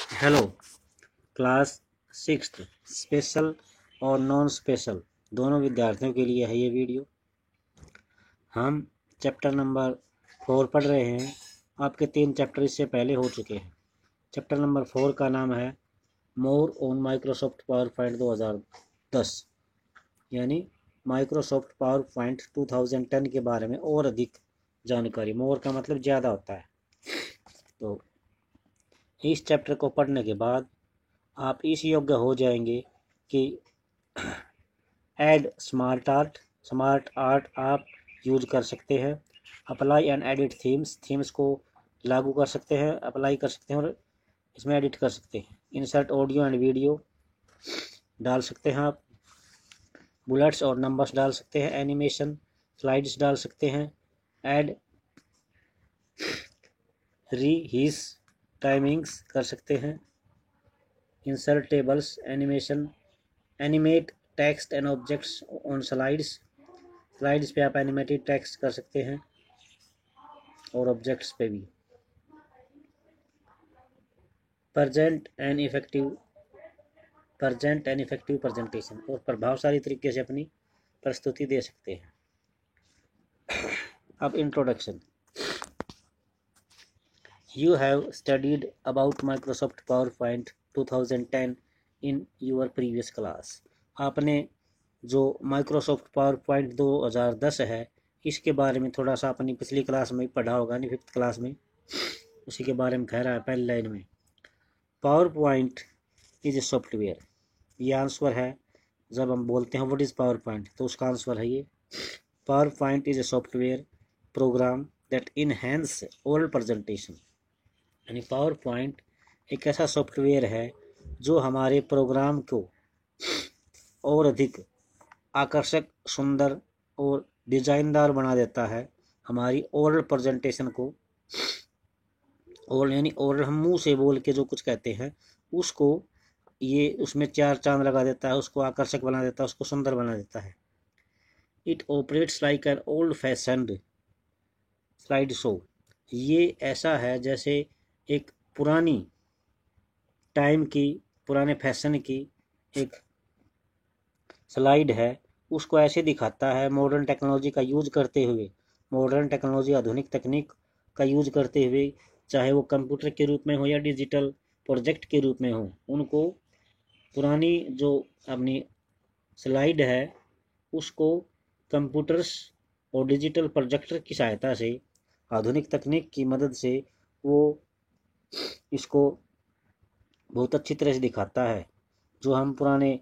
Hello class sixth special और non special दोनों विद्यार्थियों के लिए है ये वीडियो। हम चैप्टर नंबर 4 पढ़ रहे हैं। आपके 3 चैप्टर इससे पहले हो चुके हैं। चैप्टर नंबर 4 का नाम है more on Microsoft PowerPoint 2010, यानी माइक्रोसॉफ्ट पावर पॉइंट 2010 के बारे में और अधिक जानकारी। मोर का मतलब ज़्यादा होता है। तो इस चैप्टर को पढ़ने के बाद आप इस योग्य हो जाएंगे कि ऐड स्मार्ट आर्ट आप यूज कर सकते हैं। अप्लाई एंड एडिट थीम्स को लागू कर सकते हैं, अप्लाई कर सकते हैं और इसमें एडिट कर सकते हैं। इंसर्ट ऑडियो एंड वीडियो डाल सकते हैं आप। बुलेट्स और नंबर्स डाल सकते हैं। एनिमेशन स्लाइड्स डाल सकते हैं। ऐड रीहीस टाइमिंग्स कर सकते हैं। Insert tables animate text and objects on slides पे आप एनिमेटेड टेक्स्ट कर सकते हैं और ऑब्जेक्ट्स पे भी। प्रेजेंट एंड इफेक्टिव प्रेजेंटेशन और प्रभावशाली तरीके से अपनी प्रस्तुति दे सकते हैं। अब introduction. You have studied about Microsoft PowerPoint 2010 in your previous class. आपने जो माइक्रोसॉफ्ट पावर पॉइंट 2010 है इसके बारे में थोड़ा सा अपनी पिछली क्लास में पढ़ा होगा, नहीं 5th क्लास में। उसी के बारे में कह रहा है पहली लाइन में। Power point is a software, ये आंसर है। जब हम बोलते हैं व्हाट इज पावर पॉइंट तो उसका आंसर है ये। Power point is a software program that enhance oral presentation, यानी पावर पॉइंट एक ऐसा सॉफ्टवेयर है जो हमारे प्रोग्राम को और अधिक आकर्षक, सुंदर और डिजाइनदार बना देता है। हमारी ओरल प्रेजेंटेशन को, और यानी ओरल हम मुंह से बोल के जो कुछ कहते हैं उसको ये उसमें 4 चांद लगा देता है, उसको आकर्षक बना देता है, उसको सुंदर बना देता है। It operates like an old fashioned slide show, ये ऐसा है जैसे एक पुरानी टाइम की, पुराने फैशन की एक स्लाइड है, उसको ऐसे दिखाता है मॉडर्न टेक्नोलॉजी का यूज करते हुए, मॉडर्न टेक्नोलॉजी आधुनिक तकनीक का यूज करते हुए, चाहे वो कंप्यूटर के रूप में हो या डिजिटल प्रोजेक्ट के रूप में हो। उनको पुरानी जो अपनी स्लाइड है उसको कंप्यूटर्स और डिजिटल प्रोजेक्टर की सहायता से, आधुनिक तकनीक की मदद से वो इसको बहुत अच्छी तरह से दिखाता है। जो हम पुराने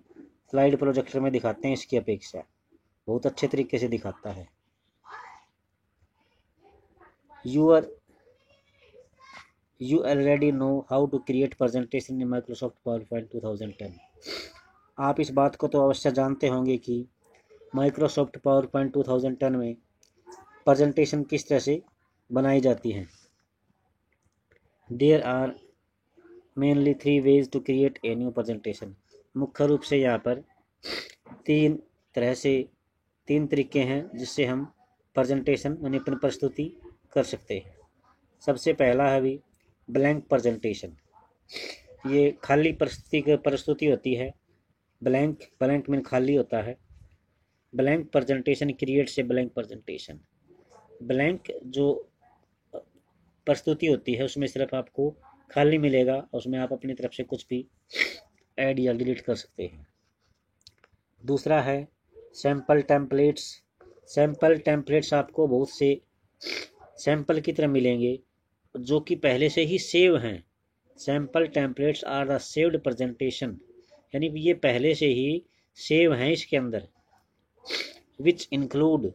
स्लाइड प्रोजेक्टर में दिखाते हैं इसकी अपेक्षा बहुत अच्छे तरीके से दिखाता है। You already know how to create presentation in Microsoft PowerPoint 2010। आप इस बात को तो अवश्य जानते होंगे कि माइक्रोसॉफ्ट पावरपॉइंट 2010 में प्रेजेंटेशन किस तरह से बनाई जाती है। There are mainly 3 ways to create a new presentation। मुख्य रूप से यहाँ पर 3 तरीके हैं जिससे हम प्रेजेंटेशन यानी अपनी प्रस्तुति कर सकते हैं। सबसे पहला है भी ब्लैंक प्रेजेंटेशन। ये खाली प्रस्तुति होती है। ब्लैंक मीन खाली होता है। Blank presentation creates a blank presentation. Blank जो प्रस्तुति होती है उसमें सिर्फ आपको खाली मिलेगा, उसमें आप अपनी तरफ से कुछ भी ऐड या डिलीट कर सकते हैं। दूसरा है सैम्पल टेम्पलेट्स। सैम्पल टेम्पलेट्स आपको बहुत से सैम्पल की तरह मिलेंगे जो कि पहले से ही सेव हैं। Sample templates are the saved presentation, यानी ये पहले से ही सेव हैं इसके अंदर। Which include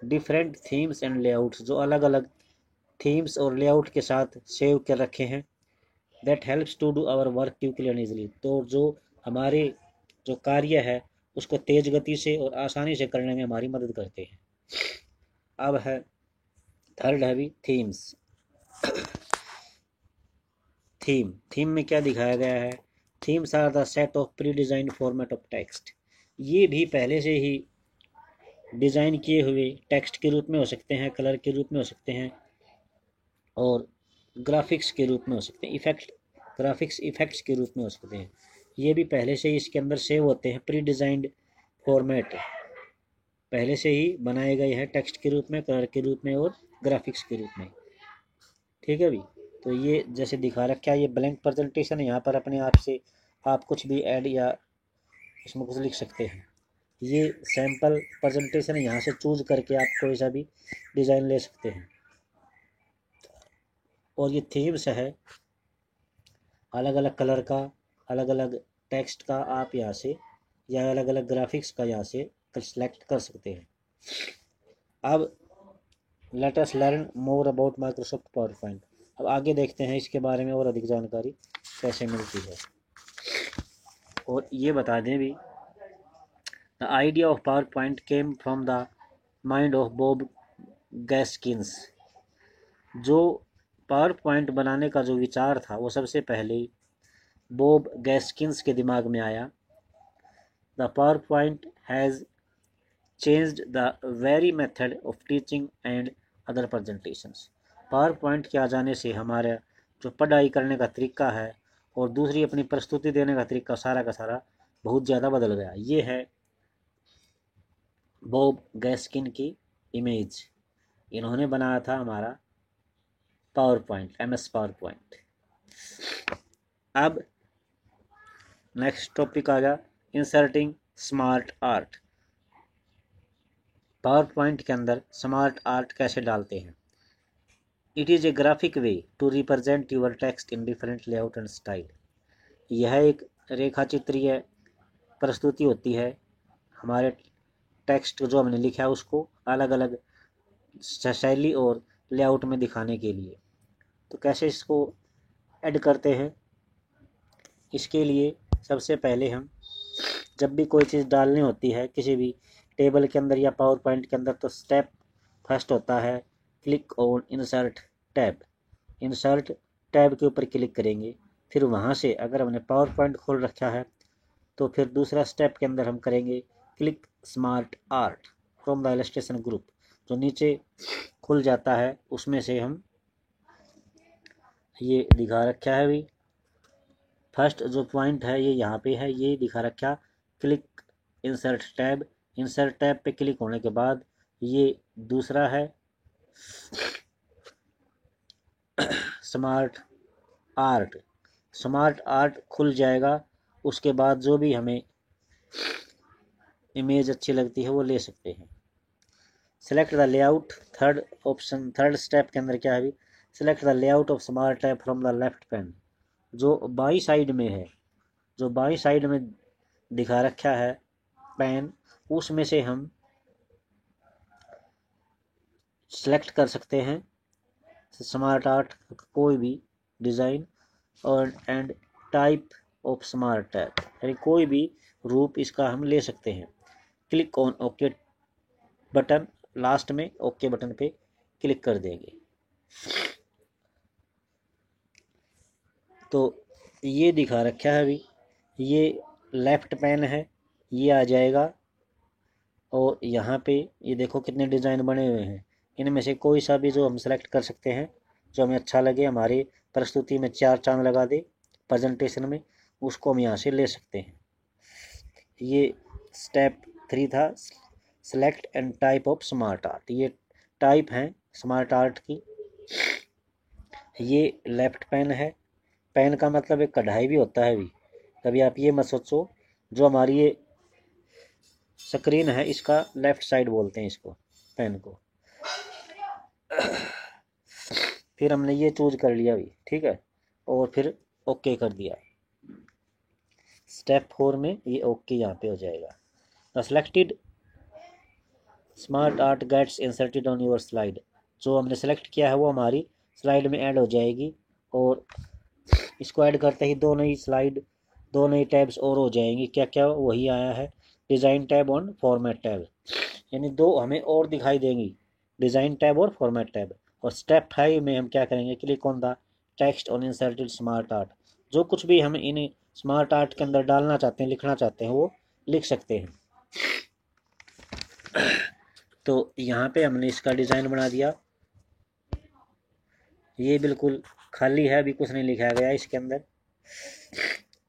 different themes and layouts, जो अलग अलग थीम्स और लेआउट के साथ सेव कर रखे हैं। That helps to do our work quickly and easily, तो जो हमारे जो कार्य है उसको तेज गति से और आसानी से करने में हमारी मदद करते हैं। अब है थर्ड है भी थीम्स। थीम में क्या दिखाया गया है। Themes are the set of pre design format of text. ये भी पहले से ही डिजाइन किए हुए टेक्स्ट के रूप में हो सकते हैं, कलर के रूप में हो सकते हैं और ग्राफिक्स के रूप में हो सकते हैं, ग्राफिक्स इफेक्ट्स के रूप में हो सकते हैं। ये भी पहले से ही इसके अंदर सेव होते हैं, प्री डिज़ाइंड फॉर्मेट पहले से ही बनाए गए हैं, टेक्स्ट के रूप में, कलर के रूप में और ग्राफिक्स के रूप में। ठीक है भी। तो ये जैसे दिखा रखा है, ये ब्लैंक प्रेजेंटेशन है। यहाँ पर अपने आप से आप कुछ भी ऐड या इसमें कुछ लिख सकते हैं। ये सैम्पल प्रेजेंटेशन है, यहाँ से चूज करके आप कोई सा भी डिज़ाइन ले सकते हैं। और ये थीम्स है, अलग अलग कलर का, अलग अलग टेक्स्ट का आप यहाँ से, या अलग अलग ग्राफिक्स का यहाँ से सेलेक्ट कर सकते हैं। अब let us learn more about Microsoft PowerPoint. अब आगे देखते हैं इसके बारे में और अधिक जानकारी कैसे मिलती है। और ये बता दें भी, the idea of PowerPoint came from the mind of Bob Gaskins. जो पावर पॉइंट बनाने का जो विचार था वो सबसे पहले बॉब गैस्किन्स के दिमाग में आया। The power point has changed the very method of teaching and other presentations. Power point के आ जाने से हमारा जो पढ़ाई करने का तरीका है और दूसरी अपनी प्रस्तुति देने का तरीका सारा का सारा बहुत ज़्यादा बदल गया। ये है बॉब गैस्किन की इमेज, इन्होंने बनाया था हमारा PowerPoint, MS PowerPoint. अब नेक्स्ट टॉपिक आ गया inserting SmartArt. PowerPoint के अंदर स्मार्ट आर्ट कैसे डालते हैं। It is a graphic way to represent your text in different layout and style. यह एक रेखा चित्रीय प्रस्तुति होती है, हमारे टेक्स्ट जो हमने लिखा है उसको अलग अलग शैली और लेआउट में दिखाने के लिए। तो कैसे इसको ऐड करते हैं, इसके लिए सबसे पहले हम जब भी कोई चीज़ डालनी होती है किसी भी टेबल के अंदर या पावर पॉइंट के अंदर, तो स्टेप फर्स्ट होता है click on insert tab. Insert tab के ऊपर क्लिक करेंगे, फिर वहाँ से अगर हमने पावर पॉइंट खोल रखा है तो फिर दूसरा स्टेप के अंदर हम करेंगे click smart art from the illustration group. जो नीचे खुल जाता है उसमें से हम, ये दिखा रखा है भी, फर्स्ट जो पॉइंट है ये यहाँ पे है, ये दिखा रखा click insert tab. Insert tab पे क्लिक होने के बाद ये दूसरा है स्मार्ट आर्ट। स्मार्ट आर्ट खुल जाएगा, उसके बाद जो भी हमें इमेज अच्छी लगती है वो ले सकते हैं। Select the layout, third option, third step के अंदर क्या है, select the layout of smart tab from the left pan. जो बाई साइड में है, जो बाई साइड में दिखा रखा है पैन, उसमें से हम सेलेक्ट कर सकते हैं स्मार्ट आर्ट कोई भी डिज़ाइन और and type of smart tab, यानी कोई भी रूप इसका हम ले सकते हैं। Click on okay button, last में ओके बटन पे क्लिक कर देंगे। तो ये दिखा रखा है अभी, ये लेफ्ट पैन है, ये आ जाएगा। और यहाँ पे ये देखो कितने डिज़ाइन बने हुए हैं, इनमें से कोई सा भी जो हम सेलेक्ट कर सकते हैं जो हमें अच्छा लगे, हमारी प्रस्तुति में चार चांद लगा दे प्रेजेंटेशन में, उसको हम यहाँ से ले सकते हैं। ये स्टेप 3 था, select and type of smart art. ये टाइप हैं स्मार्ट आर्ट की। ये लेफ्ट पेन है, पेन का मतलब एक कढ़ाई भी होता है भी, कभी आप ये मत सोचो। जो हमारी ये स्क्रीन है इसका लेफ्ट साइड बोलते हैं इसको, पेन को। फिर हमने ये चूज कर लिया भी, ठीक है, और फिर ओके कर दिया। स्टेप 4 में ये ओके यहाँ पे हो जाएगा। The selected SmartArt gets inserted on your slide. जो हमने सेलेक्ट किया है वो हमारी स्लाइड में ऐड हो जाएगी, और इसको ऐड करते ही दो नई स्लाइड, दो नई टैब्स और हो जाएंगी। क्या क्या, वही आया है डिज़ाइन टैब और फॉर्मेट टैब, यानी दो हमें और दिखाई देंगी, डिज़ाइन टैब और फॉर्मेट टैब। और स्टेप 5 में हम क्या करेंगे, click on the text on inserted smart art. जो कुछ भी हम इन स्मार्ट आर्ट के अंदर डालना चाहते हैं, लिखना चाहते हैं, वो लिख सकते हैं। तो यहाँ पे हमने इसका डिज़ाइन बना दिया, ये बिल्कुल खाली है, अभी कुछ नहीं लिखा गया इसके अंदर।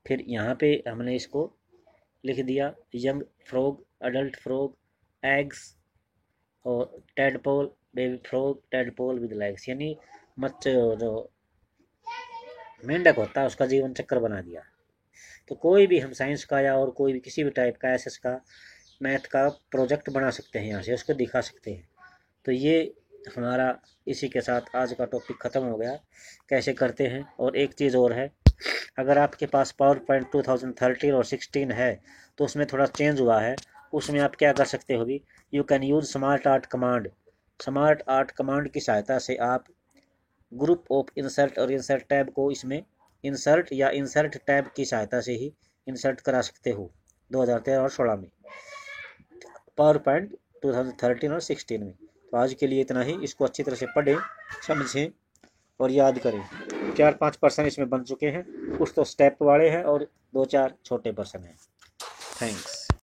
फिर यहाँ पे हमने इसको लिख दिया young frog, adult frog, eggs और tadpole, baby frog, tadpole with legs, यानी मच्छ जो मेंढक होता है उसका जीवन चक्र बना दिया। तो कोई भी हम साइंस का या और कोई भी किसी भी टाइप का एसएस का मैथ का प्रोजेक्ट बना सकते हैं, यहाँ से उसको दिखा सकते हैं। तो ये हमारा इसी के साथ आज का टॉपिक ख़त्म हो गया, कैसे करते हैं। और एक चीज़ और है, अगर आपके पास पावर पॉइंट 2013 और 16 है तो उसमें थोड़ा चेंज हुआ है। उसमें आप क्या कर सकते हो भी, you can use smart art command. Smart art command की सहायता से आप ग्रुप ऑफ इंसर्ट और इंसर्ट टैब को इसमें इंसर्ट या इंसर्ट टैब की सहायता से ही इंसर्ट करा सकते हो 2013 और 16 में, पावर पॉइंट 2013 और 16 में। तो आज के लिए इतना ही। इसको अच्छी तरह से पढ़ें, समझें और याद करें। 4-5 पर्सन इसमें बन चुके हैं, कुछ तो स्टेप वाले हैं और 2-4 छोटे पर्सन हैं। थैंक्स।